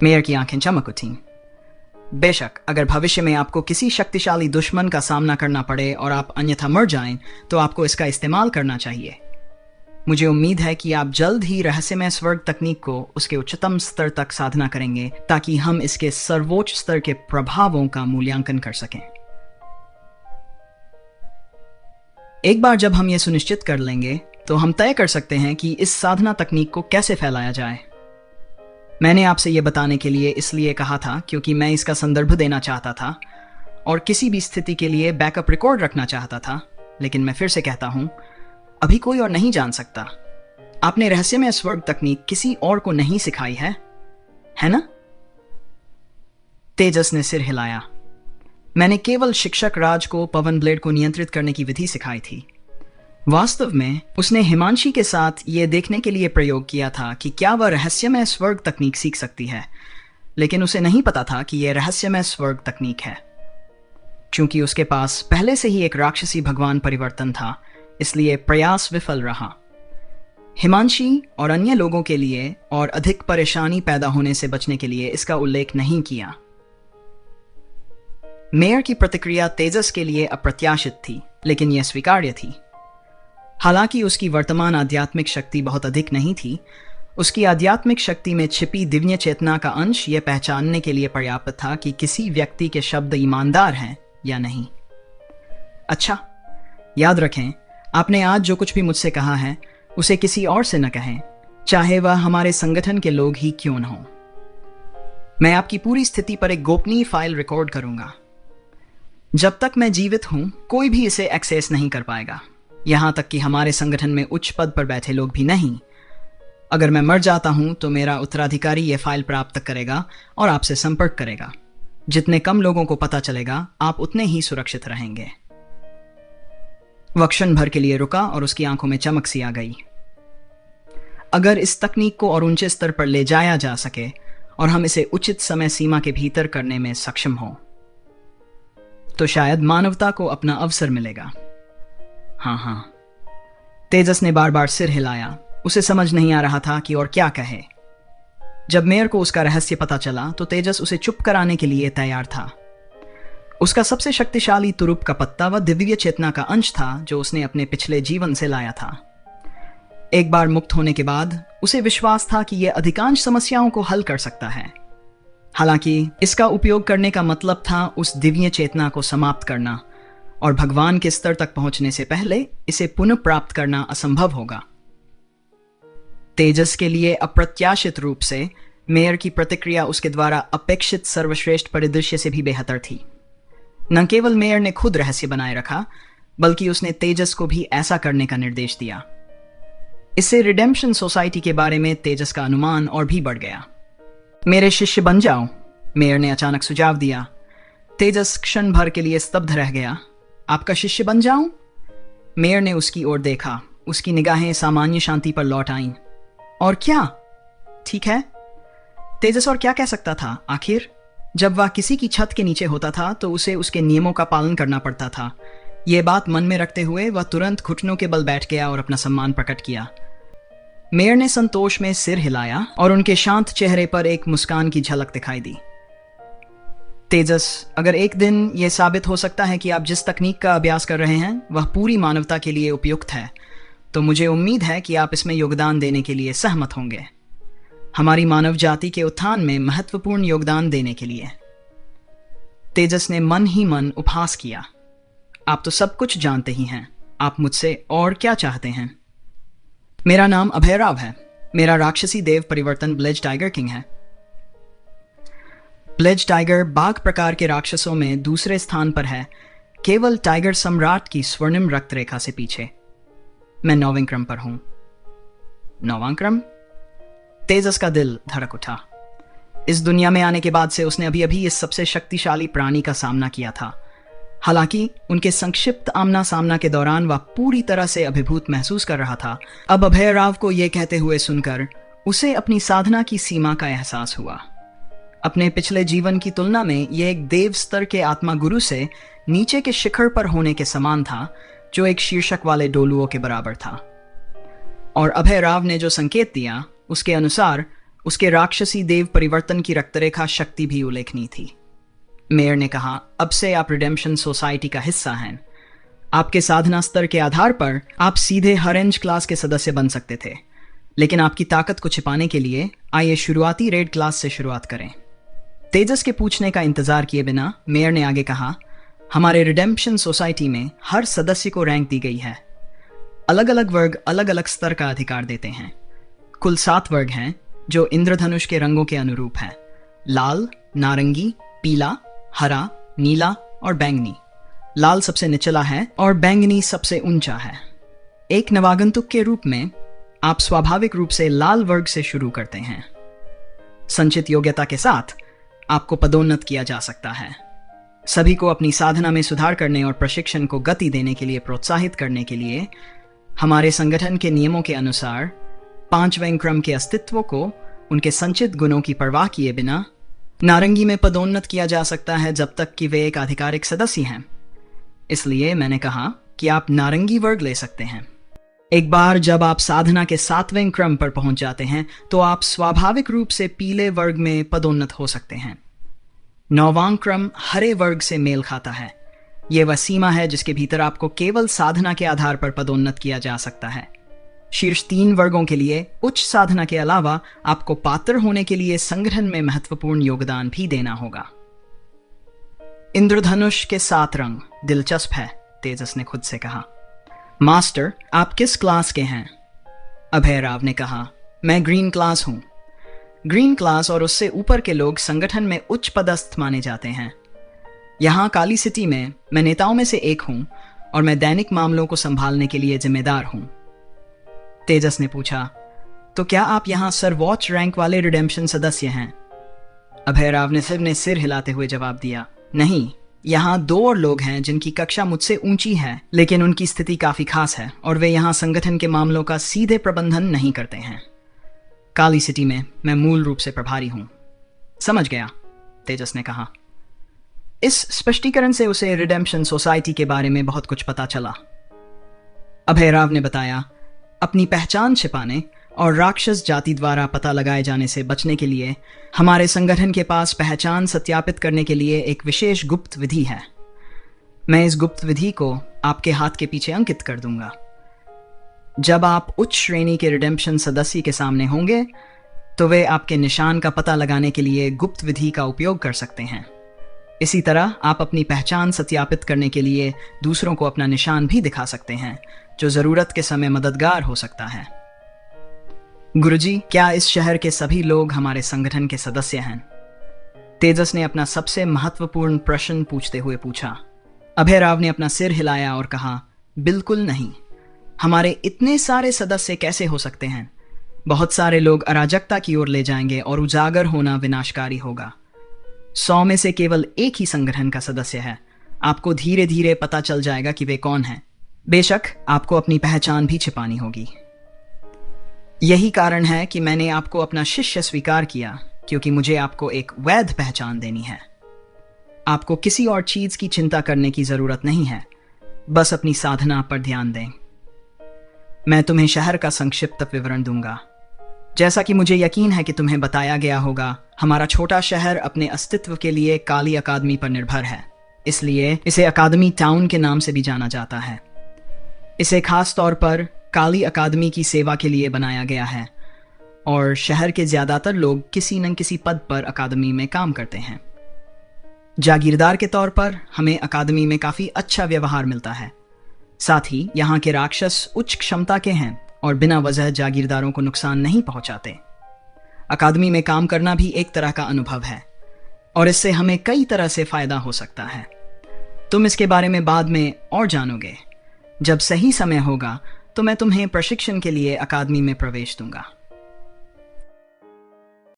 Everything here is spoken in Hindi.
मेयर की आंखें चमक उठीं। बेशक, अगर भविष्य में आपको किसी शक्तिशाली दुश्मन का सामना करना पड़े और आप अन्यथा मर जाएं, तो आपको इसका इस्तेमाल करना चाहिए। मुझे उम्मीद है कि आप जल्द ही रहस्यमय स्वर्ग तकनीक को उसके उच्चतम स्तर तक साधना करेंगे, ताकि हम इसके सर्वोच्च स्तर के प्रभावों का मूल्यांकन कर सकें। एक बार जब हम ये सुनिश्चित कर लेंगे, तो हम तय कर सकते हैं कि इस साधना तकनीक को कैसे फैलाया जाए। मैंने आपसे ये बताने के लिए इसलिए कहा था क्योंकि मैं इसका संदर्भ देना चाहता था और किसी भी स्थिति के लिए बैकअप रिकॉर्ड रखना चाहता था, लेकिन मैं फिर से कहता हूं, अभी कोई और नहीं जान सकता। आपने रहस्यमय स्वर्ग तकनीक किसी और को नहीं सिखाई है ना? तेजस ने सिर हिलाया। मैंने केवल शिक्षक राज को पवन ब्लेड को नियंत्रित करने की विधि सिखाई थी। वास्तव में उसने हिमांशी के साथ यह देखने के लिए प्रयोग किया था कि क्या वह रहस्यमय स्वर्ग तकनीक सीख सकती है, लेकिन उसे नहीं पता था कि यह रहस्यमय स्वर्ग तकनीक है। क्योंकि उसके पास पहले से ही एक राक्षसी भगवान परिवर्तन था, इसलिए प्रयास विफल रहा। हिमांशी और अन्य लोगों के लिए और अधिक परेशानी पैदा होने से बचने के लिए इसका उल्लेख नहीं किया। मेयर की प्रतिक्रिया तेजस के लिए अप्रत्याशित थी, लेकिन यह स्वीकार्य थी। हालांकि उसकी वर्तमान आध्यात्मिक शक्ति बहुत अधिक नहीं थी, उसकी आध्यात्मिक शक्ति में छिपी दिव्य चेतना का अंश यह पहचानने के लिए पर्याप्त था कि किसी व्यक्ति के शब्द ईमानदार हैं या नहीं। अच्छा, याद रखें, आपने आज जो कुछ भी मुझसे कहा है उसे किसी और से न कहें, चाहे वह हमारे संगठन के लोग ही क्यों न हों। मैं आपकी पूरी स्थिति पर एक गोपनीय फाइल रिकॉर्ड करूंगा। जब तक मैं जीवित हूं, कोई भी इसे एक्सेस नहीं कर पाएगा, यहां तक कि हमारे संगठन में उच्च पद पर बैठे लोग भी नहीं। अगर मैं मर जाता हूं तो मेरा उत्तराधिकारी यह फाइल प्राप्त करेगा और आपसे संपर्क करेगा। जितने कम लोगों को पता चलेगा, आप उतने ही सुरक्षित रहेंगे। वह क्षण भर के लिए रुका और उसकी आंखों में चमक सी आ गई। अगर इस तकनीक को और ऊंचे स्तर पर ले जाया जा सके और हम इसे उचित समय सीमा के भीतर करने में सक्षम हों, तो शायद मानवता को अपना अवसर मिलेगा। हाँ। तेजस ने बार बार सिर हिलाया। उसे समझ नहीं आ रहा था कि और क्या कहे। जब मेयर को उसका रहस्य पता चला तो तेजस उसे चुप कराने के लिए तैयार था। उसका सबसे शक्तिशाली तुरुप का पत्ता व दिव्य चेतना का अंश था जो उसने अपने पिछले जीवन से लाया था। एक बार मुक्त होने के बाद उसे विश्वास था कि यह अधिकांश समस्याओं को हल कर सकता है। हालांकि इसका उपयोग करने का मतलब था उस दिव्य चेतना को समाप्त करना, और भगवान के स्तर तक पहुंचने से पहले इसे पुनः प्राप्त करना असंभव होगा। तेजस के लिए अप्रत्याशित रूप से मेयर की प्रतिक्रिया उसके द्वारा अपेक्षित सर्वश्रेष्ठ परिदृश्य से भी बेहतर थी। न केवल मेयर ने खुद रहस्य बनाए रखा, बल्कि उसने तेजस को भी ऐसा करने का निर्देश दिया। इससे रिडेम्पशन सोसाइटी के बारे में तेजस का अनुमान और भी बढ़ गया। मेरे शिष्य बन जाओ, मेयर ने अचानक सुझाव दिया। तेजस क्षण भर के लिए स्तब्ध रह गया। आपका शिष्य बन जाऊं? मेयर ने उसकी ओर देखा। उसकी निगाहें सामान्य शांति पर लौट आईं। और क्या? ठीक है। तेजस और क्या कह सकता था? आखिर जब वह किसी की छत के नीचे होता था तो उसे उसके नियमों का पालन करना पड़ता था। यह बात मन में रखते हुए वह तुरंत घुटनों के बल बैठ गया और अपना सम्मान प्रकट किया। मेयर ने संतोष में सिर हिलाया और उनके शांत चेहरे पर एक मुस्कान की झलक दिखाई दी। तेजस, अगर एक दिन यह साबित हो सकता है कि आप जिस तकनीक का अभ्यास कर रहे हैं वह पूरी मानवता के लिए उपयुक्त है, तो मुझे उम्मीद है कि आप इसमें योगदान देने के लिए सहमत होंगे। हमारी मानव जाति के उत्थान में महत्वपूर्ण योगदान देने के लिए। तेजस ने मन ही मन उपहास किया। आप तो सब कुछ जानते ही हैं, आप मुझसे और क्या चाहते हैं? मेरा नाम अभय राव है। मेरा राक्षसी देव परिवर्तन ब्लेज टाइगर किंग है। ब्लेज टाइगर बाघ प्रकार के राक्षसों में दूसरे स्थान पर है, केवल टाइगर सम्राट की स्वर्णिम रक्त रेखा से पीछे। मैं 9वें क्रम पर हूं। 9वां क्रम? तेजस का दिल धड़क उठा। इस दुनिया में आने के बाद से उसने अभी अभी इस सबसे शक्तिशाली प्राणी का सामना किया था। हालांकि उनके संक्षिप्त आमना सामना के दौरान वह पूरी तरह से अभिभूत महसूस कर रहा था। अब अभय राव को यह कहते हुए सुनकर उसे अपनी साधना की सीमा का एहसास हुआ। अपने पिछले जीवन की तुलना में यह एक देव स्तर के आत्मा गुरु से नीचे के शिखर पर होने के समान था, जो एक शीर्षक वाले डोलुओं के बराबर था। और अभय राव ने जो संकेत दिया उसके अनुसार उसके राक्षसी देव परिवर्तन की रक्तरेखा शक्ति भी उल्लेखनीय थी। मेयर ने कहा, अब से आप रिडेम्पशन सोसाइटी का हिस्सा हैं। आपके साधना स्तर के आधार पर आप सीधे ऑरेंज क्लास के सदस्य बन सकते थे, लेकिन आपकी ताकत को छिपाने के लिए आइए शुरुआती रेड क्लास से शुरुआत करें। तेजस के पूछने का इंतजार किए बिना मेयर ने आगे कहा, हमारे रिडेम्पशन सोसाइटी में हर सदस्य को रैंक दी गई है। अलग अलग वर्ग अलग अलग स्तर का अधिकार देते हैं। कुल 7 वर्ग हैं जो इंद्रधनुष के रंगों के अनुरूप हैं: लाल, नारंगी, पीला, हरा, नीला और बैंगनी। लाल सबसे निचला है और बैंगनी सबसे ऊंचा है। एक नवागंतुक के रूप में आप स्वाभाविक रूप से लाल वर्ग से शुरू करते हैं। संचित योग्यता के साथ आपको पदोन्नत किया जा सकता है। सभी को अपनी साधना में सुधार करने और प्रशिक्षण को गति देने के लिए प्रोत्साहित करने के लिए हमारे संगठन के नियमों के अनुसार 5वें क्रम के अस्तित्व को उनके संचित गुणों की परवाह किए बिना नारंगी में पदोन्नत किया जा सकता है जब तक कि वे एक आधिकारिक सदस्य हैं। इसलिए मैंने कहा कि आप नारंगी वर्ग ले सकते हैं। एक बार जब आप साधना के 7वें क्रम पर पहुंच जाते हैं तो आप स्वाभाविक रूप से पीले वर्ग में पदोन्नत हो सकते हैं। 9वां क्रम हरे वर्ग से मेल खाता है। यह वह सीमा है जिसके भीतर आपको केवल साधना के आधार पर पदोन्नत किया जा सकता है। शीर्ष 3 वर्गों के लिए उच्च साधना के अलावा आपको पात्र होने के लिए संगठन में महत्वपूर्ण योगदान भी देना होगा। इंद्रधनुष के 7 रंग दिलचस्प है, तेजस ने खुद से कहा। मास्टर, आप किस क्लास के हैं? अभय राव ने कहा, मैं ग्रीन क्लास हूं। ग्रीन क्लास और उससे ऊपर के लोग संगठन में उच्च पदस्थ माने जाते हैं। यहां काली सिटी में मैं नेताओं में से एक हूं और मैं दैनिक मामलों को संभालने के लिए जिम्मेदार हूं। तेजस ने पूछा, तो क्या आप यहां सर्वोच्च रैंक वाले रिडेम्पशन सदस्य हैं? अभय राव ने सिर हिलाते हुए जवाब दिया, नहीं, यहाँ 2 और लोग हैं जिनकी कक्षा मुझसे ऊंची है, लेकिन उनकी स्थिति काफी खास है और वे यहाँ संगठन के मामलों का सीधे प्रबंधन नहीं करते हैं। काली सिटी में मैं मूल रूप से प्रभारी हूं। समझ गया, तेजस ने कहा। इस स्पष्टीकरण से उसे रिडेम्पशन सोसाइटी के बारे में बहुत कुछ पता चला। अभय राव ने बताया, अपनी पहचान छिपाने और राक्षस जाति द्वारा पता लगाए जाने से बचने के लिए हमारे संगठन के पास पहचान सत्यापित करने के लिए एक विशेष गुप्त विधि है। मैं इस गुप्त विधि को आपके हाथ के पीछे अंकित कर दूंगा। जब आप उच्च श्रेणी के रिडेम्पशन सदस्य के सामने होंगे तो वे आपके निशान का पता लगाने के लिए गुप्त विधि का उपयोग कर सकते हैं। इसी तरह आप अपनी पहचान सत्यापित करने के लिए दूसरों को अपना निशान भी दिखा सकते हैं, जो जरूरत के समय मददगार हो सकता है। गुरुजी, क्या इस शहर के सभी लोग हमारे संगठन के सदस्य हैं? तेजस ने अपना सबसे महत्वपूर्ण प्रश्न पूछते हुए पूछा। अभय राव ने अपना सिर हिलाया और कहा, बिल्कुल नहीं। हमारे इतने सारे सदस्य कैसे हो सकते हैं? बहुत सारे लोग अराजकता की ओर ले जाएंगे और उजागर होना विनाशकारी होगा। 100 में से केवल एक ही संगठन का सदस्य है। आपको धीरे धीरे पता चल जाएगा कि वे कौन हैं। बेशक आपको अपनी पहचान भी छिपानी होगी। यही कारण है कि मैंने आपको अपना शिष्य स्वीकार किया, क्योंकि मुझे आपको एक वैध पहचान देनी है। आपको किसी और चीज की चिंता करने की जरूरत नहीं है, बस अपनी साधना पर ध्यान दें। मैं तुम्हें शहर का संक्षिप्त विवरण दूंगा। जैसा कि मुझे यकीन है कि तुम्हें बताया गया होगा, हमारा छोटा शहर अपने अस्तित्व के लिए काली अकादमी पर निर्भर है, इसलिए इसे अकादमी टाउन के नाम से भी जाना जाता है। इसे खास तौर पर काली अकादमी की सेवा के लिए बनाया गया है और शहर के ज्यादातर लोग किसी न किसी पद पर अकादमी में काम करते हैं। जागीरदार के तौर पर हमें अकादमी में काफी अच्छा व्यवहार मिलता है। साथ ही यहाँ के राक्षस उच्च क्षमता के हैं और बिना वजह जागीरदारों को नुकसान नहीं पहुंचाते। अकादमी में काम करना भी एक तरह का अनुभव है और इससे हमें कई तरह से फायदा हो सकता है। तुम इसके बारे में बाद में और जानोगे। जब सही समय होगा तो मैं तुम्हें प्रशिक्षण के लिए अकादमी में प्रवेश दूंगा।